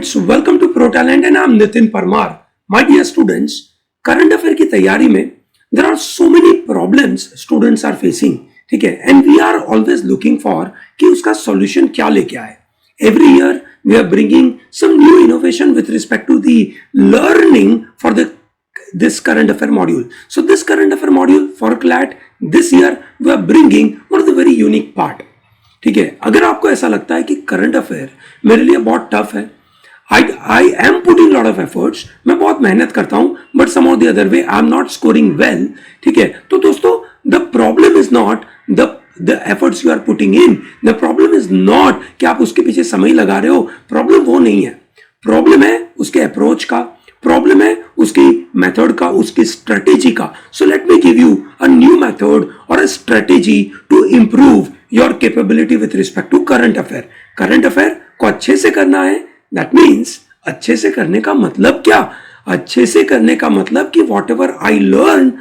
students, welcome to Pro Talent and I'm Nitin Parmar. My dear students, current affair की तैयारी में there are so many problems students are facing, ठीक है, and we are always looking for कि उसका solution क्या लेके आए. Every year we are bringing some new innovation with respect to the learning for this current affair module. So this current affair module for CLAT this year we are bringing one of the very unique part. ठीक है, अगर आपको ऐसा लगता है कि current affair मेरे लिए बहुत टफ है, I am putting lot of efforts, मैं बहुत मेहनत करता हूं, but some or the other way I am not scoring well, ठीक है, तो दोस्तों the problem is not the efforts you are putting in, the problem is not कि आप उसके पीछे समय लगा रहे हो, प्रॉब्लम वो नहीं है. प्रॉब्लम है उसके अप्रोच का, प्रॉब्लम है उसकी मेथड का, उसकी स्ट्रेटेजी का. So let me give you a new method और a strategy to improve your capability with respect to current affair. Current affair को अच्छे से करना है, दैट मीन्स अच्छे से करने का मतलब क्या? अच्छे से करने का मतलब कि what ever I learn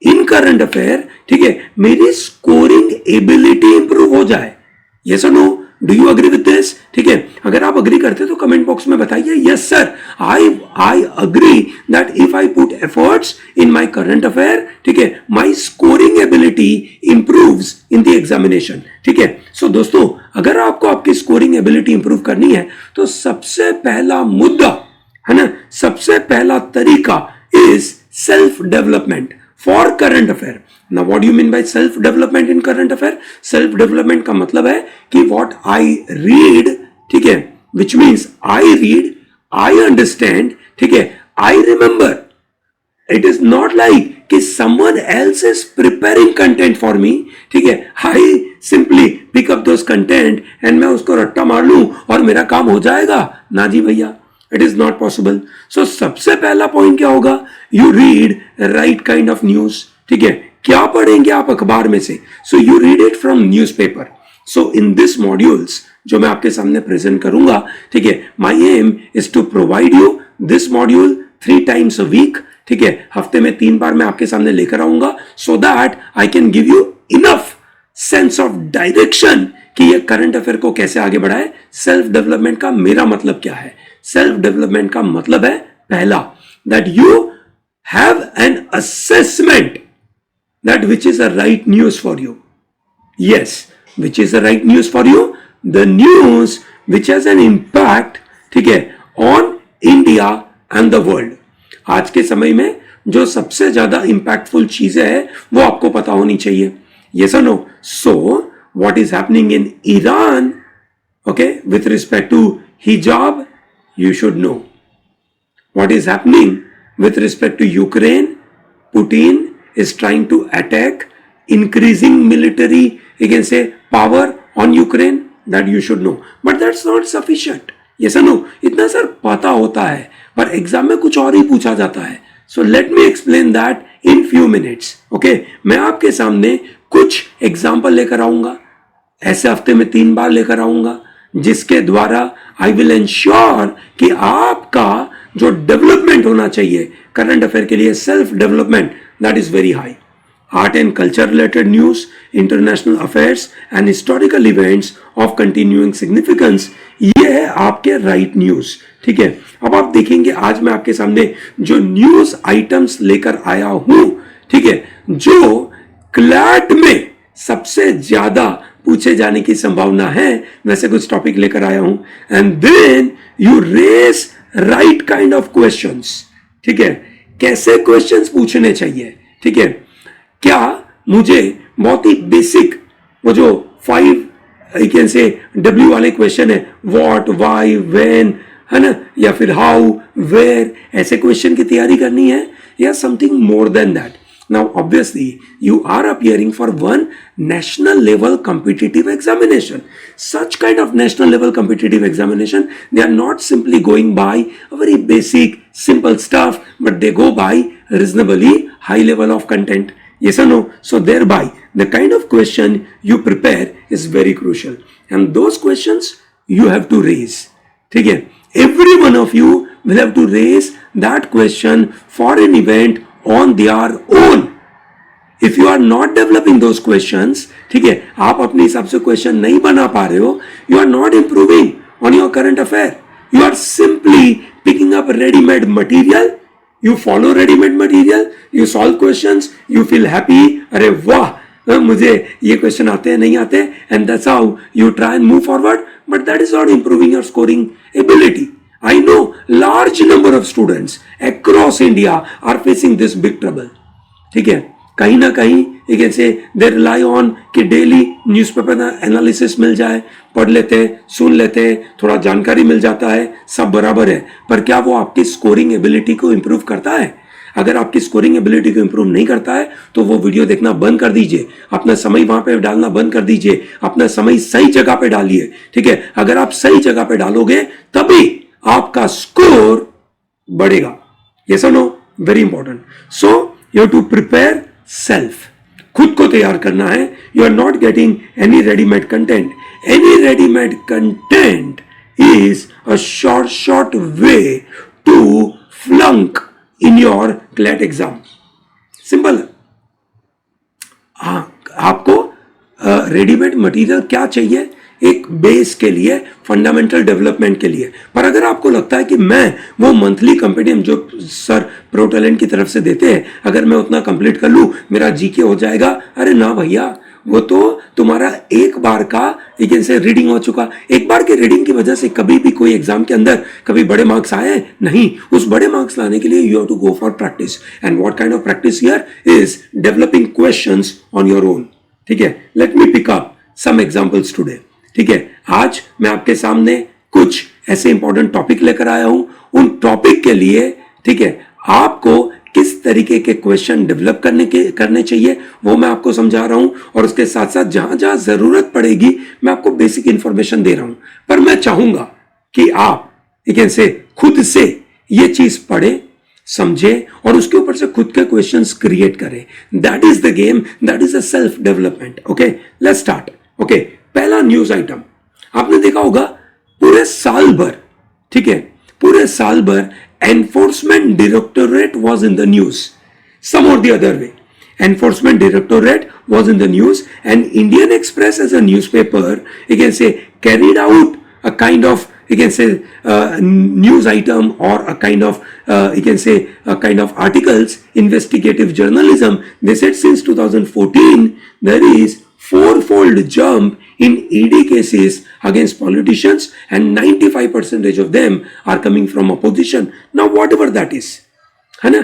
in current affair, ठीक है, मेरी स्कोरिंग एबिलिटी इंप्रूव हो जाए. यस और no? Do you agree with this? ठीक है, अगर आप अग्री करते तो कमेंट बॉक्स में बताइए yes sir, I agree that if I put efforts in my current affair, ठीक है, my scoring ability improves in the examination. ठीक है, सो दोस्तों अगर आपको आपकी स्कोरिंग एबिलिटी इंप्रूव करनी है तो सबसे पहला मुद्दा है ना, सबसे पहला तरीका is self development for current affair. Now what do you mean by self development in current affair? Self development का मतलब है कि what I read, ठीक है, which means I read, I understand, ठीक है, I remember. It is not like कि someone else is preparing content for me, ठीक है, I simply pick up those content and मैं उसको रट्टा मार लूं और मेरा काम हो जाएगा. ना जी भैया, it is not possible. So सबसे पहला पॉइंट क्या होगा? You read right kind of news, ठीक है, क्या पढ़ेंगे आप अखबार में से? So you read it from newspaper. So in this modules जो मैं आपके सामने प्रेजेंट करूंगा, ठीक है, my aim is to provide you this module 3 times a week, ठीक है, हफ्ते में 3 बार मैं आपके सामने लेकर आऊंगा, so that I can give you enough sense of direction कि ये करंट अफेयर को कैसे आगे बढ़ाए. सेल्फ डेवलपमेंट का मेरा मतलब क्या है? सेल्फ डेवलपमेंट का मतलब है पहला, that you have an assessment that which is the right news for you. Yes, which is the right news for you? The news which has an impact, ठीक है, on India and the world. आज के समय में जो सबसे ज्यादा impactful चीजें हैं वो आपको पता होनी चाहिए. Yes or no? So what is happening in Iran, okay, with respect to hijab, you should know. What is happening with respect to Ukraine, Putin is trying to attack, increasing military, you can say, power on Ukraine, that you should know. But that's not sufficient. Yes or no? इतना sir पता होता है पर exam में कुछ और ही पूछा जाता है. So let me explain that in few minutes. Okay? मैं आपके सामने कुछ एग्जाम्पल लेकर आऊंगा, ऐसे हफ्ते में 3 बार लेकर आऊंगा, जिसके द्वारा आई विल एंश्योर कि आपका जो डेवलपमेंट होना चाहिए करंट अफेयर के लिए, self development, that is very high. Art and culture related news, international affairs and historical events of continuing significance, ये है आपके राइट न्यूज. ठीक है, अब आप देखेंगे आज मैं आपके सामने जो न्यूज आइटम्स लेकर आया हूं, ठीक है, जो क्लैट में सबसे ज्यादा पूछे जाने की संभावना है, वैसे कुछ टॉपिक लेकर आया हूं. And then you raise right kind of questions. ठीक है, कैसे क्वेश्चंस पूछने चाहिए, ठीक है, क्या मुझे बहुत ही बेसिक वो जो 5 आई कैन से W वाले क्वेश्चन है, व्हाट, व्हाई, व्हेन, है ना, या फिर हाउ, वेयर, ऐसे क्वेश्चन की तैयारी करनी है, या something more than that? Now obviously you are appearing for one national level competitive examination. Such kind of national level competitive examination, they are not simply going by a very basic simple stuff, but they go by reasonably high level of content. Yes or no? So thereby the kind of question you prepare is very crucial, and those questions you have to raise. ठीक है, every one of you will have to raise that question for an event on their own. If you are not developing those questions, ठीक है, आप अपने हिसाब से question नहीं बना पा रहे हो, you are not improving on your current affair. You are simply simply picking up ready-made material, you follow ready-made material, you solve questions, you feel happy, अरे वाह मुझे ये क्वेश्चन आते हैं नहीं आते, and that's how you try and move forward, but that is not improving your scoring ability. I know large number of students across India are facing this big trouble. ठीक है, कहीं ना कहीं you can say they rely on कि daily newspaper analysis मिल जाए, पढ़ लेते हैं, सुन लेते हैं, थोड़ा जानकारी मिल जाता है, सब बराबर है, पर क्या वो आपकी स्कोरिंग एबिलिटी को इंप्रूव करता है? अगर आपकी स्कोरिंग एबिलिटी को इंप्रूव नहीं करता है तो वो वीडियो देखना बंद कर दीजिए, अपना समय वहां पे डालना बंद कर दीजिए, अपना समय सही जगह पे डालिए. ठीक है, अगर आप सही जगह पे डालोगे तभी आपका स्कोर बढ़ेगा. यस और no? Very important. So you have to prepare self. खुद को तैयार करना है. You are not getting any readymade content. Any readymade content is a short way to flunk in your CLAT exam. Simple. हाँ, आपको readymade material क्या चाहिए? एक बेस के लिए, फंडामेंटल डेवलपमेंट के लिए. पर अगर आपको लगता है कि मैं वो मंथली कंपेडियम जो सर प्रो टैलेंट की तरफ से देते हैं, अगर मैं उतना कंप्लीट कर लूं मेरा जीके हो जाएगा, अरे ना भैया, वो तो तुम्हारा एक बार का एक से रीडिंग हो चुका. एक बार के रीडिंग की वजह से कभी भी कोई एग्जाम के अंदर कभी बड़े मार्क्स आए नहीं. उस बड़े मार्क्स लाने के लिए you have to go for practice. And what kind of practice here is developing questions on your own. ठीक है, let me pick up some examples today. ठीक है, आज मैं आपके सामने कुछ ऐसे इंपॉर्टेंट टॉपिक लेकर आया हूं. उन टॉपिक के लिए, ठीक है, आपको किस तरीके के क्वेश्चन डेवलप करने चाहिए वो मैं आपको समझा रहा हूं, और उसके साथ साथ जहां जहां जरूरत पड़ेगी मैं आपको बेसिक इंफॉर्मेशन दे रहा हूं. पर मैं चाहूंगा कि आप एक से खुद से ये चीज पढ़े, समझे और उसके ऊपर से खुद के क्वेश्चंस क्रिएट करें. That is the game, that is a self development. Okay, let's start. Okay, पहला न्यूज आइटम आपने देखा होगा पूरे साल भर. ठीक है, पूरे साल भर enforcement directorate was in the news some or the other way. Enforcement directorate was in the news and Indian Express as a newspaper you can say carried out a kind of you can say news item or a kind of you can say a kind of articles, investigative journalism. They said since 2014 there is fourfold jump in ED cases against politicians and 95% of them are coming from opposition. Now whatever that is, है ना,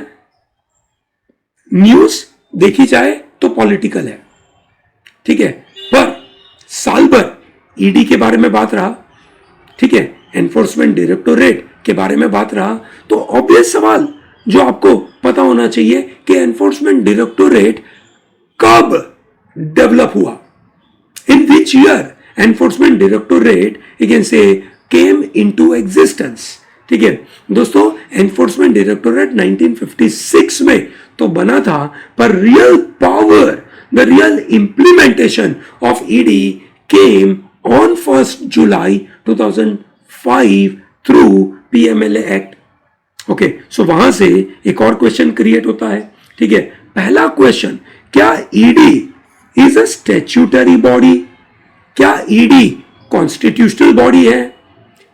news देखी जाए तो political है. ठीक है, पर साल भर ईडी के बारे में बात रहा, ठीक है, एनफोर्समेंट डायरेक्टोरेट के बारे में बात रहा, तो ऑब्वियस सवाल जो आपको पता होना चाहिए कि एनफोर्समेंट डायरेक्टोरेट कब डेवलप हुआ. In which year enforcement directorate you can say came into existence. ठीक है दोस्तों, एनफोर्समेंट डायरेक्टोरेट 1956 में तो बना था, पर real power, the real implementation of ED came on 1 July 2005 through PMLA act. Okay, so वहां से एक और क्वेश्चन क्रिएट होता है. ठीक है, पहला क्वेश्चन, क्या ED is a statutory body? क्या ईडी कॉन्स्टिट्यूशनल बॉडी है?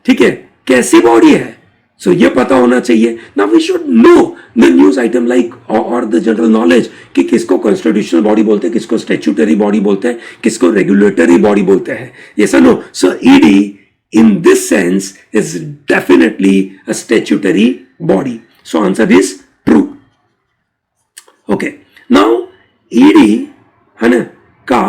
ठीक है, कैसी बॉडी है? सो ये पता होना चाहिए. Now we should know the news item like और द जनरल नॉलेज कि किसको कॉन्स्टिट्यूशनल बॉडी बोलते हैं, किसको स्टैट्यूटरी बॉडी बोलते हैं, किसको रेगुलेटरी बॉडी बोलते हैं. ये सब know. So ED in this sense is definitely a statutory body. So answer is true. Okay, now ED है ना का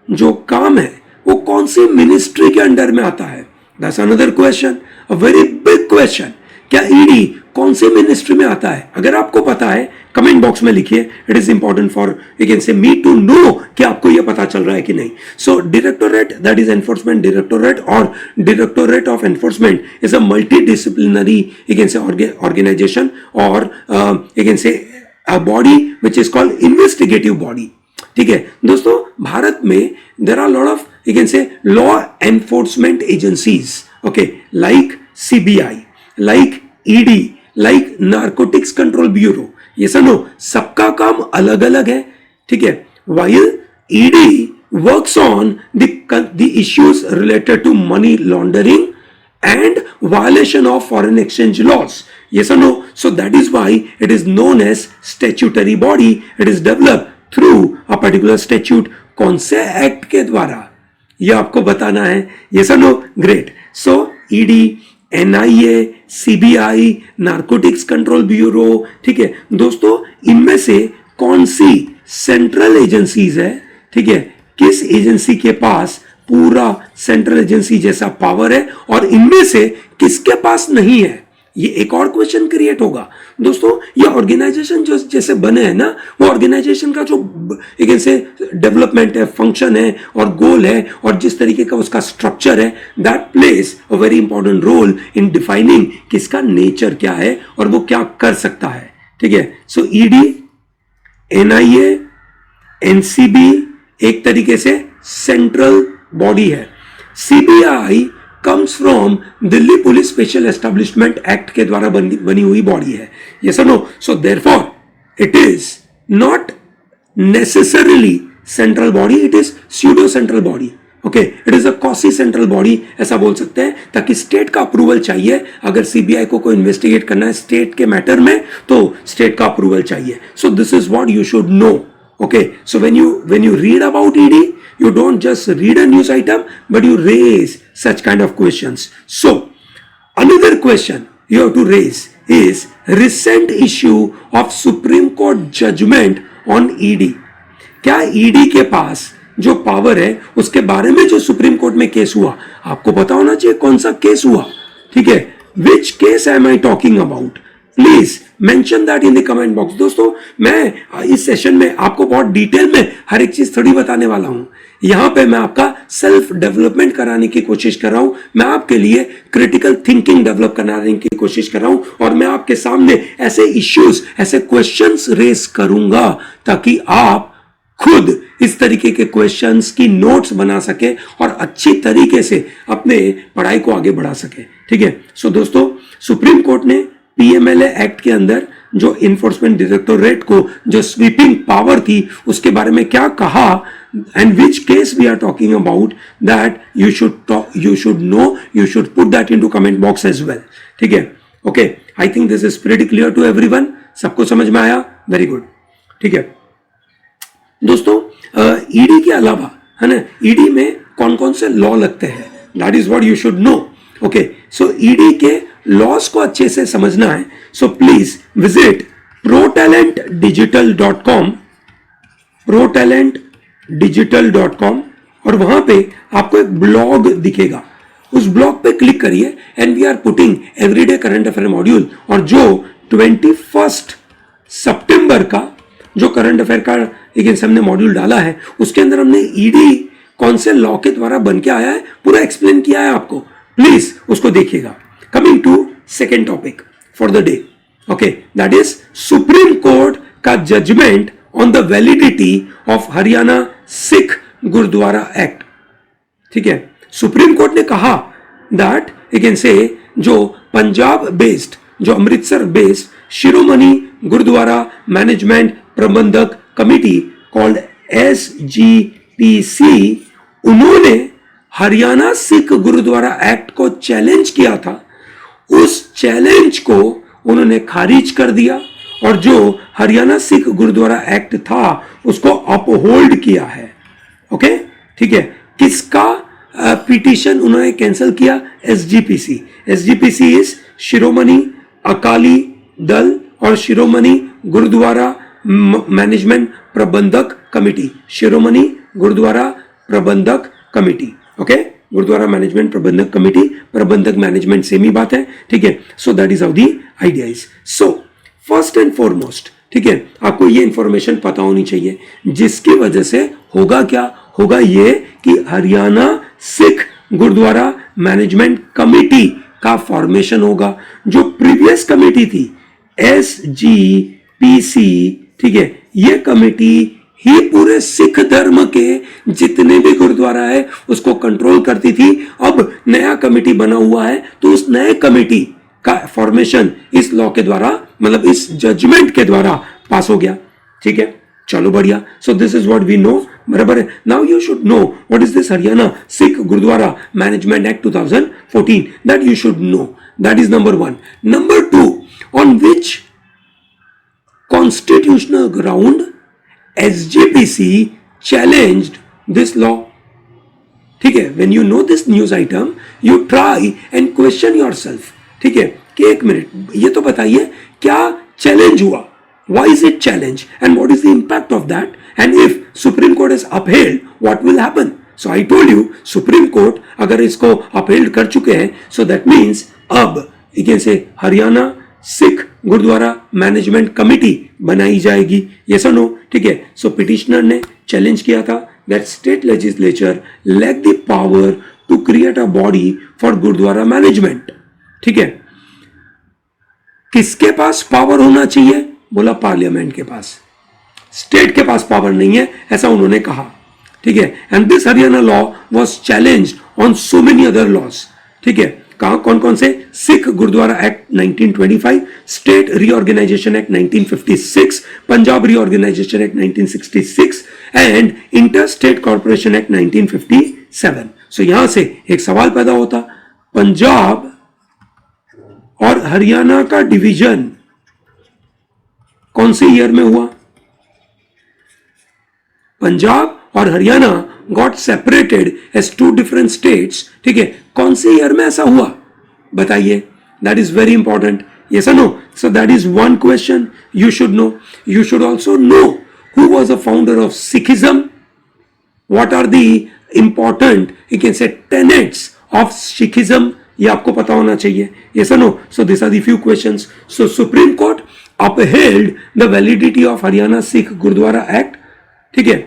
जो काम है वो कौन सी मिनिस्ट्री के अंडर में आता है? That's another question, a very big question. क्या ईडी कौन सी मिनिस्ट्री में आता है? अगर आपको पता है कमेंट बॉक्स में लिखिए. It is important for you can say me to know कि आपको यह पता चल रहा है कि नहीं. So directorate, that is enforcement directorate और directorate of enforcement is a multi disciplinary you can say organization और you can say a body which is called investigative body. ठीक है दोस्तों, भारत में there are lot of you can say law enforcement agencies, okay, like CBI, like ED, like narcotics control bureau. ये सुनो, सबका काम अलग अलग है. ठीक है, while ED works on the issues related to money laundering and violation of foreign exchange laws. Yes or no? So that is why it is known as statutory body. It is developed through a particular statute. कौन से act के द्वारा, ये आपको बताना है. Yes or no? Great. So ED, NIA, CBI, narcotics control bureau, ठीक है दोस्तों, इनमें से कौन सी सेंट्रल एजेंसीज है, ठीक है, किस एजेंसी के पास पूरा सेंट्रल एजेंसी जैसा पावर है और इनमें से किसके पास नहीं है. ये एक और क्वेश्चन क्रिएट होगा दोस्तों. ये ऑर्गेनाइजेशन जो जैसे बने हैं ना, वो ऑर्गेनाइजेशन का जो एक ऐसे डेवलपमेंट है, फंक्शन है और गोल है और जिस तरीके का उसका स्ट्रक्चर है, that plays a very important role in defining किसका नेचर क्या है और वो क्या कर सकता है. ठीक है. सो ईडी, एनआईए, एनसीबी एक तरीके से सेंट्रल बॉडी है. CBI comes from Delhi police special establishment act के द्वारा बनी हुई बॉडी है. यस और no? So therefore it is not necessarily central body, it is pseudo central body. Okay, it is a quasi central body, ऐसा बोल सकते हैं, ताकि स्टेट का अप्रूवल चाहिए. अगर सीबीआई को कोई इन्वेस्टिगेट करना है स्टेट के मैटर में तो स्टेट का अप्रूवल चाहिए. So this is what you should no. Okay, so when you read about ED, you don't just read a news item, but you raise such kind of questions. So another question you have to raise is recent issue of Supreme Court judgment on ED. क्या ED के पास जो power है उसके बारे में जो supreme court में case हुआ, आपको पता होना चाहिए कौन सा केस हुआ. ठीक है, which case am I talking about? Please mention that in the comment box. दोस्तों, मैं इस सेशन में आपको बहुत डिटेल में हर एक चीज थोड़ी बताने वाला हूं. यहां पे मैं आपका सेल्फ डेवलपमेंट कराने की कोशिश कर रहा हूं. मैं आपके लिए क्रिटिकल थिंकिंग डेवलप कराने की कोशिश कर रहा हूं और मैं आपके सामने ऐसे इश्यूज, ऐसे क्वेश्चंस रेस करूंगा ताकि आप खुद इस तरीके के क्वेश्चंस की नोट्स बना सके और अच्छी तरीके से अपने पढ़ाई को आगे बढ़ा सके. ठीक है. सो दोस्तों, सुप्रीम कोर्ट ने पीएमएलए एक्ट के अंदर जो इन्फोर्समेंट डायरेक्टोरेट को जो स्वीपिंग पावर थी उसके बारे में क्या कहा, and which case we are talking about, that you should know, you should put that into comment box as well. ठीक है. Okay, I think this is pretty clear to everyone. सबको समझ में आया? Very good. ठीक है दोस्तों, ED के अलावा है ना, ईडी में कौन कौन से लॉ लगते हैं, that is what you should know. Okay, so ED के लॉस को अच्छे से समझना है. So please visit protalentdigital.com, protalentdigital.com, और वहां पे आपको एक ब्लॉग दिखेगा. उस ब्लॉग पे क्लिक करिए and we are putting everyday current affair module. और जो 21 सितंबर का जो करंट अफेयर का एक हमने मॉड्यूल डाला है उसके अंदर हमने ईडी कौन से लॉ के द्वारा बन के आया है पूरा एक्सप्लेन किया है आपको. प्लीज उसको देखिएगा. Coming to second topic for the day, okay, that is Supreme Court का judgment on the validity of Haryana Sikh Gurdwara Act. ठीक है, सुप्रीम कोर्ट ने कहा that you can say जो पंजाब बेस्ड, जो अमृतसर बेस्ड शिरोमणि गुरुद्वारा मैनेजमेंट प्रबंधक कमेटी कॉल्ड SGPC, उन्होंने Haryana Sikh gurdwara act को चैलेंज किया था. उस चैलेंज को उन्होंने खारिज कर दिया और जो हरियाणा सिख गुरुद्वारा एक्ट था उसको अपहोल्ड किया है. ओके, ठीक है. किसका पिटीशन उन्होंने कैंसिल किया? SGPC. SGPC is Shiromani Akali Dal और शिरोमणि गुरुद्वारा मैनेजमेंट प्रबंधक कमेटी. शिरोमणि गुरुद्वारा प्रबंधक कमेटी. ओके, गुरुद्वारा मैनेजमेंट प्रबंधक कमेटी, प्रबंधक मैनेजमेंट सेम ही बात है. ठीक है. सो that is how the idea is. So first and foremost, ठीक है, आपको ये इंफॉर्मेशन पता होनी चाहिए जिसकी वजह से होगा क्या, होगा ये कि हरियाणा सिख गुरुद्वारा मैनेजमेंट कमेटी का फॉर्मेशन होगा. जो प्रीवियस कमेटी थी SGPC, ठीक है, ये कमेटी ही पूरे सिख धर्म के जितने भी गुरुद्वारा है उसको कंट्रोल करती थी. अब नया कमेटी बना हुआ है तो उस नए कमेटी का फॉर्मेशन इस लॉ के द्वारा, मतलब इस जजमेंट के द्वारा पास हो गया. ठीक है, चलो बढ़िया. So this is what we know. बराबर है. Now you should know what is this Haryana Sikh Gurudwara Management Act 2014. That you should know. That is number one. Number two, on which constitutional ground SGPC challenged this law. ठीक है. When you know this news item, you try and question yourself. ठीक है कि एक minute, ये तो बताइए क्या चैलेंज हुआ, why is it challenged and what is the impact of that, and if Supreme Court has upheld, what will happen. So I told you Supreme Court अगर इसको upheld कर चुके हैं, so that means अब you can say Haryana Sikh gurdwara management committee बनाई जाएगी. yes or no. ठीक है. सो पिटिशनर ने चैलेंज किया था that state legislature lack the power to create a body for gurdwara management. ठीक है. किसके पास पावर होना चाहिए, बोला पार्लियामेंट के पास. स्टेट के पास पावर नहीं है, ऐसा उन्होंने कहा. ठीक है. And this Haryana law was challenged on so many other laws. ठीक है. कहा कौन कौन से, Sikh gurdwara act 1925, state reorganisation act 1956, Punjab reorganisation act 1966 and inter state corporation act 1957. So यहां से एक सवाल पैदा होता, पंजाब और हरियाणा का डिवीजन कौन से ईयर में हुआ. पंजाब और Haryana got separated as two different states. ठीक है. कौन से ईयर में ऐसा हुआ बताइए. That is very important. yes or no. So that is one question you should know. You should also know who was the founder of Sikhism, what are the important you can say tenets of Sikhism, ये आपको पता होना चाहिए. yes or no. So these are the few questions. So Supreme Court upheld the validity of Haryana Sikh Gurudwara Act. ठीक है.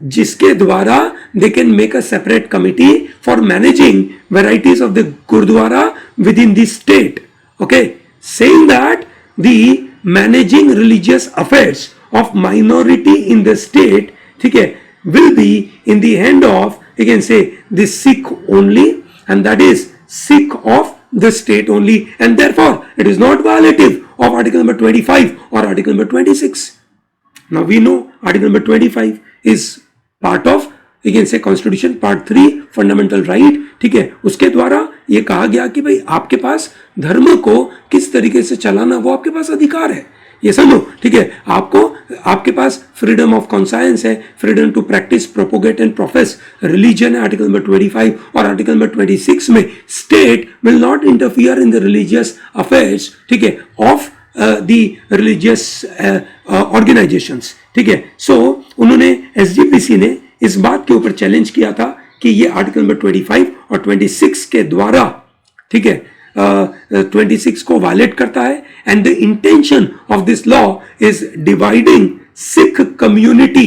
जिसके द्वारा they can make a separate committee for managing varieties of the Gurudwara within the state. Okay. Saying that the managing religious affairs of minority in the state, ठीक है, will be in the hand of you can say the Sikh only, and that is Sikh of the state only, and therefore it is not violative of article number 25 or article number 26. Now we know article number 25 is part of you can say constitution part 3 fundamental right. ठीक है. उसके द्वारा ये कहा गया कि भाई आपके पास धर्म को किस तरीके से चलाना, वो आपके पास अधिकार है. ये समझो. ठीक है. आपके पास फ्रीडम ऑफ कॉन्साइंस है, freedom to practise propagate and profess religion है आर्टिकल नंबर 25, और आर्टिकल नंबर 26 में state will not interfere in the religious affairs. ठीक है. Of the religious organisations. ठीक है. सो उन्होंने एसजीपीसी ने इस बात के ऊपर चैलेंज किया था कि ये आर्टिकल नंबर 25 और 26 के द्वारा, ठीक है, 26 को वायलेट करता है, and the intention of this law is dividing Sikh community.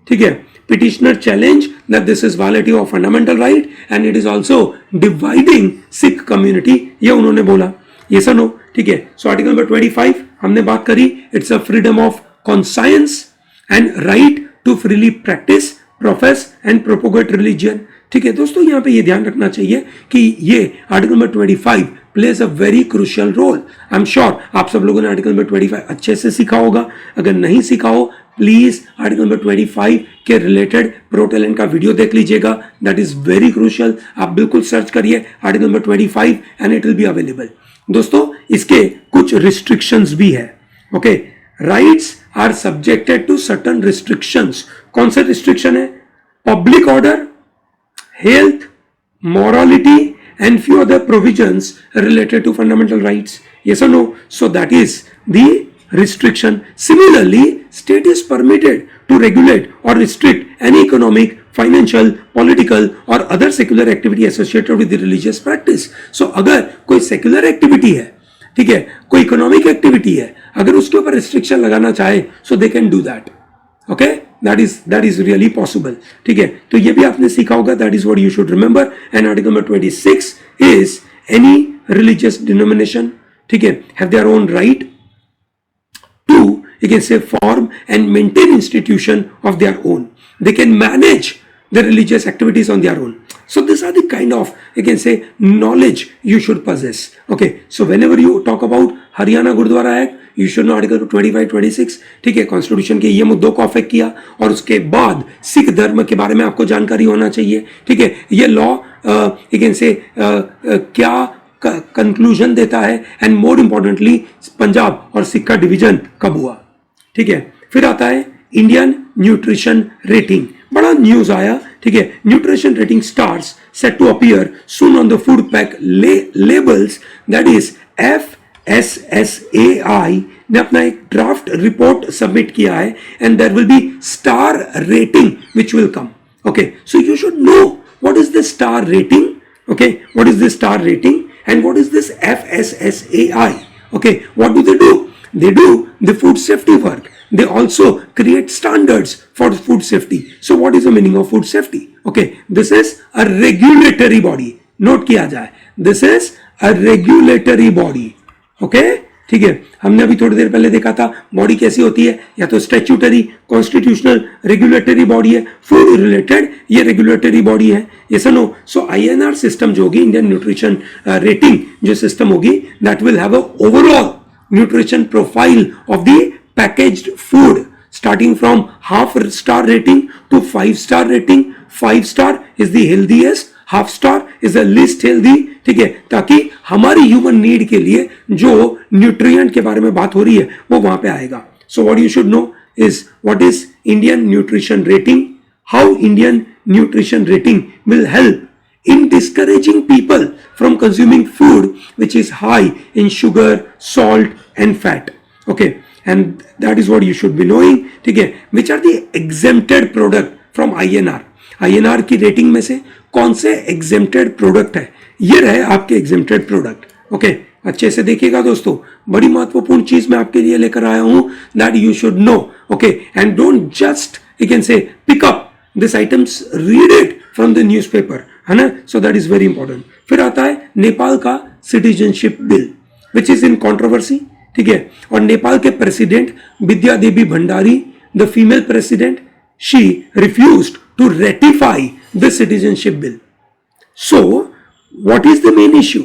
ठीक है. Petitioner challenge that this is violative of fundamental right and it is also dividing Sikh community, ये उन्होंने बोला. ये सुनो. ठीक है. सो आर्टिकल नंबर 25 हमने बात करी, it's a freedom of conscience and right to freely practise profess and propagate religion. ठीक है दोस्तों, यहां पे ये ध्यान रखना चाहिए कि ये article number 25 plays a very crucial role. I am sure आप सब लोगों ने आर्टिकल नंबर 25 अच्छे से सीखा होगा. अगर नहीं सीखा हो, प्लीज आर्टिकल नंबर 25 के रिलेटेड प्रो टैलेंट का वीडियो देख लीजिएगा. That is very crucial. आप बिल्कुल सर्च करिए article number 25 and it will be available. दोस्तों, इसके कुछ रिस्ट्रिक्शंस भी है. Okay. Rights are subjected to certain restrictions. कौन सा रिस्ट्रिक्शन है? Public order, health, morality and few other provisions related to fundamental rights. Yes or no? So that is the restriction. Similarly, state is permitted to regulate or restrict any economic, financial, political or other secular activity associated with the religious practice. So अगर कोई secular activity है, ठीक है, कोई economic activity है, अगर उसके ऊपर restriction लगाना चाहे, so they can do that. Okay? That is really possible. ठीक है. तो ये भी आपने सीखा होगा. That is what you should remember. And article number 26 is any religious denomination, ठीक है, have their own right to you can say form and maintain institution of their own. They can manage the religious activities on their own. So these are the kind of you can say knowledge you should possess. Okay. So whenever you talk about Haryana Gurudwara Act, you should no article 25, 26, ठीक है, constitution के ये मुद्दों को affect किया, और उसके बाद सिख धर्म के बारे में आपको जानकारी होना चाहिए, ठीक है, ये लॉ से क्या कंक्लूजन देता है, एंड मोर इंपॉर्टेंटली पंजाब और सिख का डिवीजन कब हुआ, ठीक है। फिर आता है इंडियन न्यूट्रिशन रेटिंग, बड़ा न्यूज आया, ठीक है, nutrition rating stars set to appear soon on the food pack labels, that is FSSAI ने अपना एक ड्राफ्ट रिपोर्ट सबमिट किया है, and there will be star rating which will come, okay. So you should know what is the star rating, okay, what is this star rating and what is this FSSAI, okay, what do? They do the food safety work, they also create standards for food safety. So what is the meaning of food safety? Okay, this is a regulatory body, note किया जाए, this is a regulatory body, okay, ठीक है। हमने अभी थोड़ी देर पहले देखा था बॉडी कैसी होती है, या तो स्टैट्यूटरी, कॉन्स्टिट्यूशनल, रेगुलेटरी बॉडी है, फूड रिलेटेड ये रेगुलेटरी बॉडी है, ये सुनो। सो INR सिस्टम जो होगी, इंडियन न्यूट्रिशन रेटिंग जो सिस्टम होगी, that will have a overall nutrition profile of the packaged food, starting from half star rating to 5 star rating. 5 star is the healthiest, half star is the least healthy, ठीक है, ताकि हमारी human need के लिए जो nutrient के बारे में बात हो रही है वो वहां पे आएगा। So what you should no is what is Indian nutrition rating, how Indian nutrition rating will help in discouraging people from consuming food which is high in sugar, salt and fat, okay, and that is what you should be knowing, ठीक है। which are the exempted product from INR की rating में से कौन से exempted product है, ये रहे आपके exempted प्रोडक्ट, ओके। अच्छे से देखिएगा दोस्तों, बड़ी महत्वपूर्ण चीज मैं आपके लिए लेकर आया हूं, that you should know, okay, and don't just you can say pick up this items, read it from the newspaper, है ना। So that is very important. फिर आता है नेपाल का citizenship bill which is in controversy, ठीक है, और नेपाल के president Vidya Devi Bhandari, the female president, she refused to ratify the citizenship bill. So what is the main issue?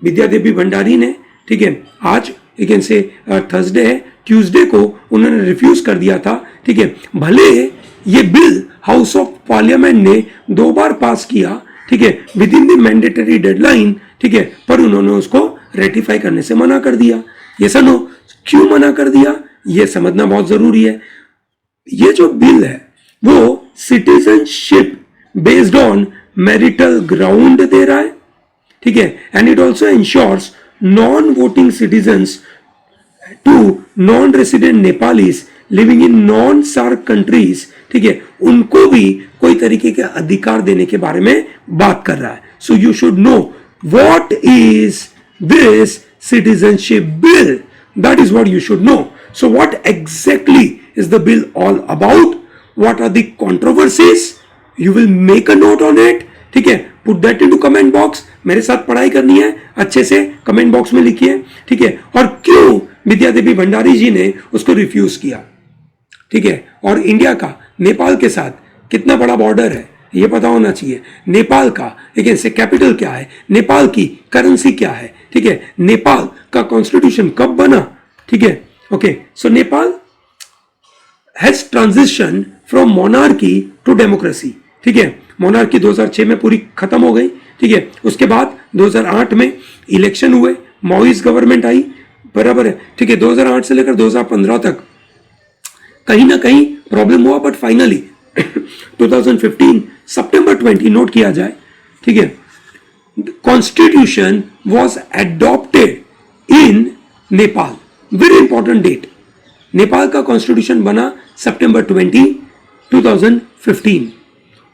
Vidya Devi Bhandari ने, ठीक है, आज यू कैन से थर्सडे है, ट्यूसडे को उन्होंने रिफ्यूज कर दिया था, ठीक है। भले ये बिल हाउस ऑफ पार्लियामेंट ने 2 बार पास किया, ठीक है, with in the mandatory deadline, ठीक है, पर उन्होंने उसको रेटिफाई करने से मना कर दिया। ये सुनो, क्यों मना कर दिया ये समझना बहुत जरूरी है। ये जो बिल है वो citizenship based on marital ground दे रहा है, ठीक है, and it also ensures non voting citizens to non resident Nepalis living in non SAARC countries, ठीक है, उनको भी कोई तरीके के अधिकार देने के बारे में बात कर रहा है। So you should know what is this citizenship bill, that is what you should know. So what exactly is the bill all about, what are the controversies, you will make a note on it, ठीक है, put that into comment box. मेरे साथ पढ़ाई करनी है, अच्छे से comment box में लिखिए, ठीक है, और क्यों विद्या देवी भंडारी जी ने उसको रिफ्यूज किया, ठीक है, और इंडिया का नेपाल के साथ कितना बड़ा बॉर्डर है ये पता होना चाहिए। नेपाल का एक ऐसे कैपिटल क्या है, नेपाल की करेंसी क्या है, ठीक है, नेपाल का कॉन्स्टिट्यूशन कब बना, ठीक है, okay. So Nepal has transition from monarchy to democracy, ठीक है, मोनार्की 2006 में पूरी खत्म हो गई, ठीक है, उसके बाद 2008 में इलेक्शन हुए, माओइस्ट गवर्नमेंट आई, बराबर है, ठीक है, 2008 से लेकर 2015 तक कहीं ना कहीं प्रॉब्लम हुआ, बट फाइनली 2015 सितंबर 20 नोट किया जाए, ठीक है, constitution was adopted in Nepal, very important date, Nepal का कॉन्स्टिट्यूशन बना सितंबर 20, 2015।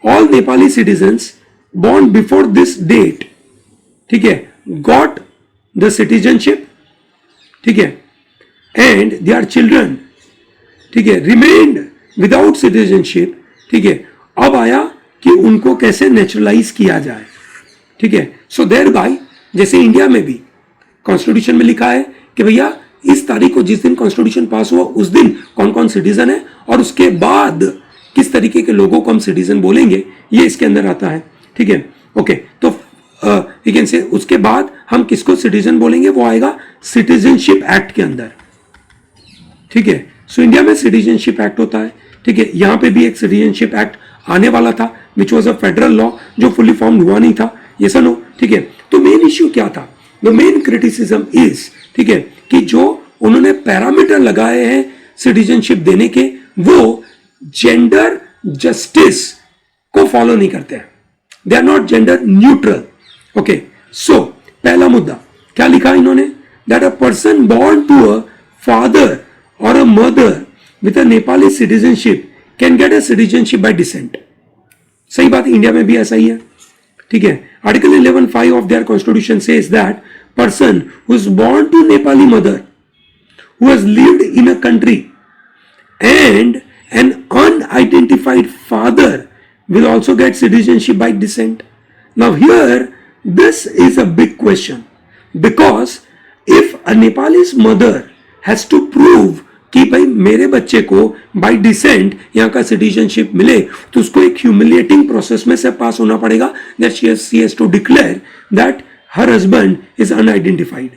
All Nepali citizens born before this date, ठीक है, got the citizenship, ठीक है, and their children, ठीक है, remained without citizenship, ठीक है। अब आया कि उनको कैसे नेचुरलाइज किया जाए, ठीक है। सो देयर बाय, जैसे इंडिया में भी कॉन्स्टिट्यूशन में लिखा है कि भैया इस तारीख को, जिस दिन कॉन्स्टिट्यूशन पास हुआ उस दिन कौन कौन सिटीजन है, और उसके बाद किस तरीके के लोगों को हम सिटीजन बोलेंगे, ये इसके अंदर आता है, ठीक है, ओके। तो यू कैन से उसके बाद हम किसको सिटीजन बोलेंगे, वो आएगा सिटीजनशिप एक्ट के अंदर, ठीक है। सो इंडिया में सिटीजनशिप एक्ट होता है, ठीक है। यहाँ पे भी एक सिटीजनशिप एक्ट आने वाला था which was a federal law, जो फुली फॉर्म्ड हुआ नहीं था, ये सुनो, ठीक है। तो मेन इश्यू क्या था? द मेन क्रिटिसिज्म इज, ठीक है, कि जो उन्होंने पैरामीटर लगाए हैं सिटीजनशिप देने के, वो जेंडर जस्टिस को फॉलो नहीं करते हैं। They are not gender neutral. Okay, so पहला मुद्दा क्या लिखा इन्होंने? That a person born to a father और a mother with a Nepali citizenship can get a citizenship by descent. सही बात, इंडिया में भी ऐसा ही है, ठीक है। Article 11(5) of their constitution says that person who is born to Nepali mother who has lived in a country and an unidentified father will also get citizenship by descent. Now here this is a big question, because if a Nepalese mother has to prove कि भाई मेरे बच्चे को by decent यहाँ का citizenship मिले, तो उसको एक ह्यूमिलिएटिंग प्रोसेस में से पास होना पड़ेगा, that she has to declare that her husband is unidentified,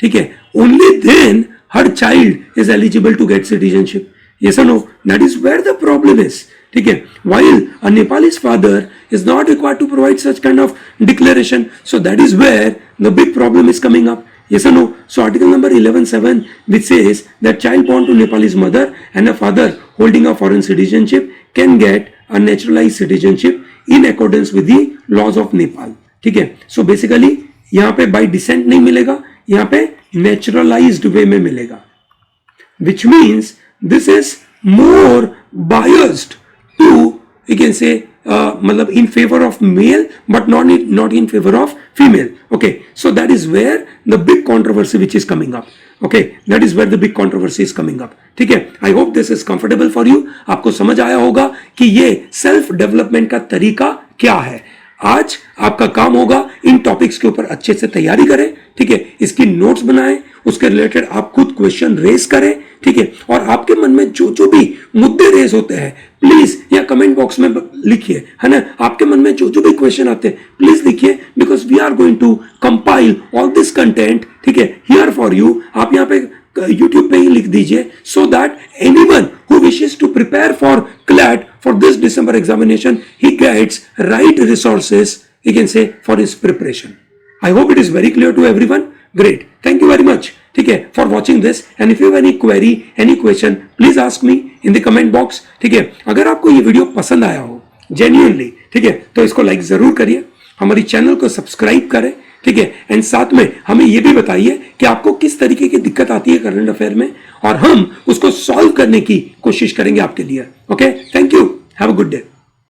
ठीक है। Only then her child is eligible to get citizenship. Yes or no? That is where the problem is. ठीक है, while a Nepalese father is not required to provide such kind of declaration, so that is where the big problem is coming up. Yes or no? So article number 11(7) which says that child born to Nepalese mother and a father holding a foreign citizenship can get a naturalized citizenship in accordance with the laws of Nepal. ठीक है, so basically यहाँ पे by descent नहीं मिलेगा, यहाँ पे naturalised way में मिलेगा, which means this is more biased to, you can say, मतलब in favour of male but not in favour of female. Okay, so that is where the big controversy which is coming up. Okay, that is where the big controversy is coming up. ठीक है, I hope this is comfortable for you. आपको समझ आया होगा कि ये self development का तरीका क्या है. आज आपका काम होगा इन टॉपिक्स के ऊपर अच्छे से तैयारी करें. ठीक है, इसकी नोट्स बनाएं, उसके रिलेटेड आप खुद क्वेश्चन रेज करें. ठीक है, और आपके मन में जो जो भी मुद्दे रेज होते हैं प्लीज या कमेंट बॉक्स में लिखिए, है ना. आपके मन में जो जो भी क्वेश्चन आते हैं प्लीज लिखिए, because we are going to compile all this content. ठीक है, हियर फॉर यू. आप यहाँ पे YouTube पे ही लिख दीजिए, so that anyone who wishes to prepare for CLAT for this December examination, he gets right resources, he can say, for his preparation. I hope it is very clear to everyone. Great. Thank you very much. ठीक है, for watching this, and if you have any query, any question, please ask me in the comment box. ठीक है, अगर आपको ये video पसंद आया हो genuinely, ठीक है, तो इसको लाइक जरूर करिए, हमारी चैनल को सब्सक्राइब करें. ठीक है, एंड साथ में हमें यह भी बताइए कि आपको किस तरीके की दिक्कत आती है करंट अफेयर में, और हम उसको सॉल्व करने की कोशिश करेंगे आपके लिए. Okay, thank you, have a good day.